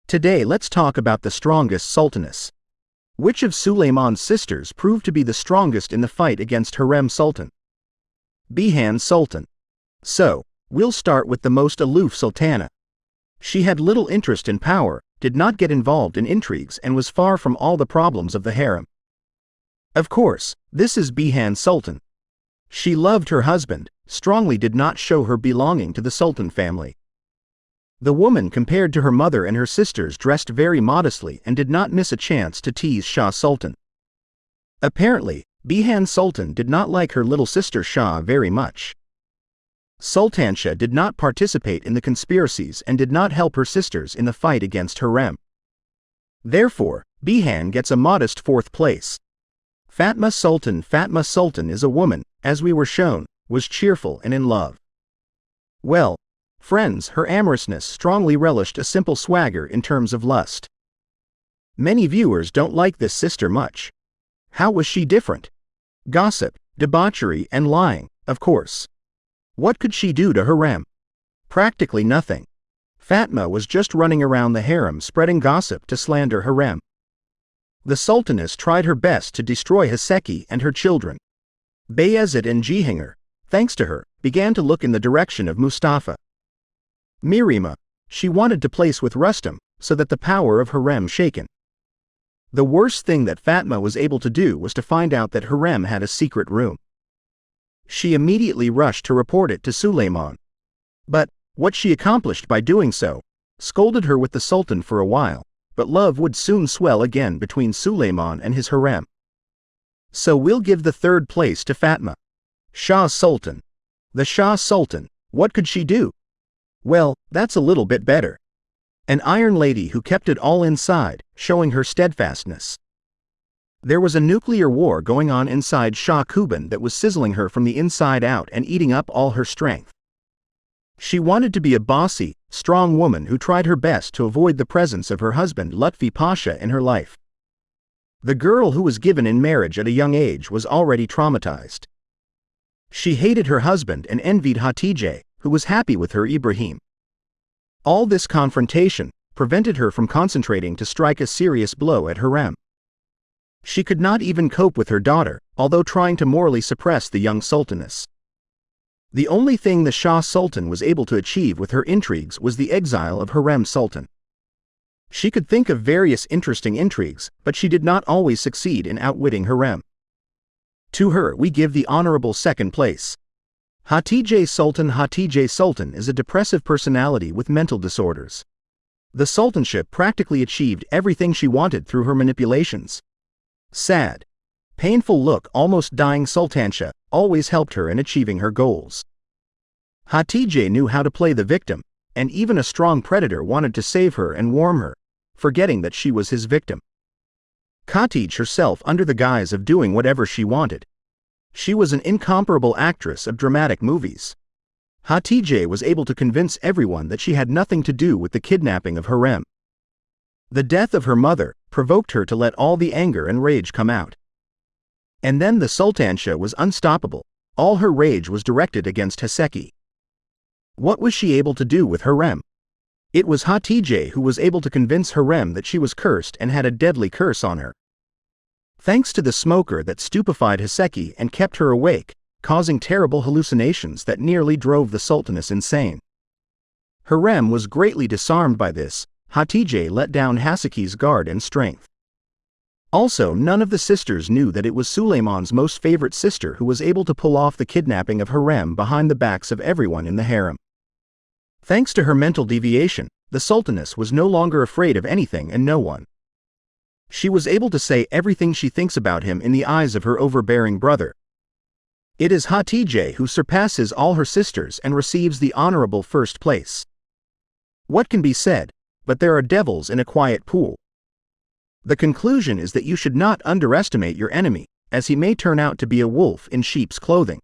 Today let's talk about the strongest sultaness. Which of Suleyman's sisters proved to be the strongest in the fight against Hürrem Sultan? Bihan Sultan. So, we'll start with the most aloof sultana. She had little interest in power, did not get involved in intrigues, and was far from all the problems of the harem. Of course, this is Bihan Sultan. She loved her husband, strongly did not show her belonging to the sultan family. The woman, compared to her mother and her sisters, dressed very modestly and did not miss a chance to tease Shah Sultan. Apparently, Bihan Sultan did not like her little sister Shah very much. Sultansha did not participate in the conspiracies and did not help her sisters in the fight against Hürrem. Therefore, Bihan gets a modest 4th place. Fatma Sultan is a woman, as we were shown, was cheerful and in love. Well, friends, her amorousness strongly relished a simple swagger in terms of lust. Many viewers don't like this sister much. How was she different? Gossip, debauchery, and lying, of course. What could she do to Hürrem? Practically nothing. Fatma was just running around the harem spreading gossip to slander Hürrem. The sultaness tried her best to destroy Haseki and her children. Bayezid and Jihangir, thanks to her, began to look in the direction of Mustafa. Mirima, she wanted to place with Rustam, so that the power of Hürrem shaken. The worst thing that Fatma was able to do was to find out that Hürrem had a secret room. She immediately rushed to report it to Suleyman. But, what she accomplished by doing so, scolded her with the sultan for a while, but love would soon swell again between Suleyman and his Hürrem. So we'll give the 3rd place to Fatma. Shah Sultan. The Shah Sultan, what could she do? Well, that's a little bit better. An iron lady who kept it all inside, showing her steadfastness. There was a nuclear war going on inside Shah Kuban that was sizzling her from the inside out and eating up all her strength. She wanted to be a bossy, strong woman who tried her best to avoid the presence of her husband Lutfi Pasha in her life. The girl who was given in marriage at a young age was already traumatized. She hated her husband and envied Hatice, who was happy with her Ibrahim. All this confrontation prevented her from concentrating to strike a serious blow at Hürrem. She could not even cope with her daughter, although trying to morally suppress the young sultaness. The only thing the Shah Sultan was able to achieve with her intrigues was the exile of Hürrem Sultan. She could think of various interesting intrigues, but she did not always succeed in outwitting Hürrem. To her we give the honorable 2nd place. Hatice Sultan is a depressive personality with mental disorders. The sultanship practically achieved everything she wanted through her manipulations. Sad, painful look, almost dying Sultansha always helped her in achieving her goals. Hatice knew how to play the victim, and even a strong predator wanted to save her and warm her, forgetting that she was his victim. Hatice herself under the guise of doing whatever she wanted. She was an incomparable actress of dramatic movies. Hatice was able to convince everyone that she had nothing to do with the kidnapping of Hürrem. The death of her mother provoked her to let all the anger and rage come out. And then the Sultansha was unstoppable, all her rage was directed against Haseki. What was she able to do with Hürrem? It was Hatice who was able to convince Hürrem that she was cursed and had a deadly curse on her. Thanks to the smoker that stupefied Haseki and kept her awake, causing terrible hallucinations that nearly drove the sultaness insane. Hürrem was greatly disarmed by this. Hatice let down Haseki's guard and strength. Also, none of the sisters knew that it was Suleyman's most favorite sister who was able to pull off the kidnapping of Hürrem behind the backs of everyone in the harem. Thanks to her mental deviation, the sultaness was no longer afraid of anything and no one. She was able to say everything she thinks about him in the eyes of her overbearing brother. It is Hatice who surpasses all her sisters and receives the honorable 1st place. What can be said? But there are devils in a quiet pool. The conclusion is that you should not underestimate your enemy, as he may turn out to be a wolf in sheep's clothing.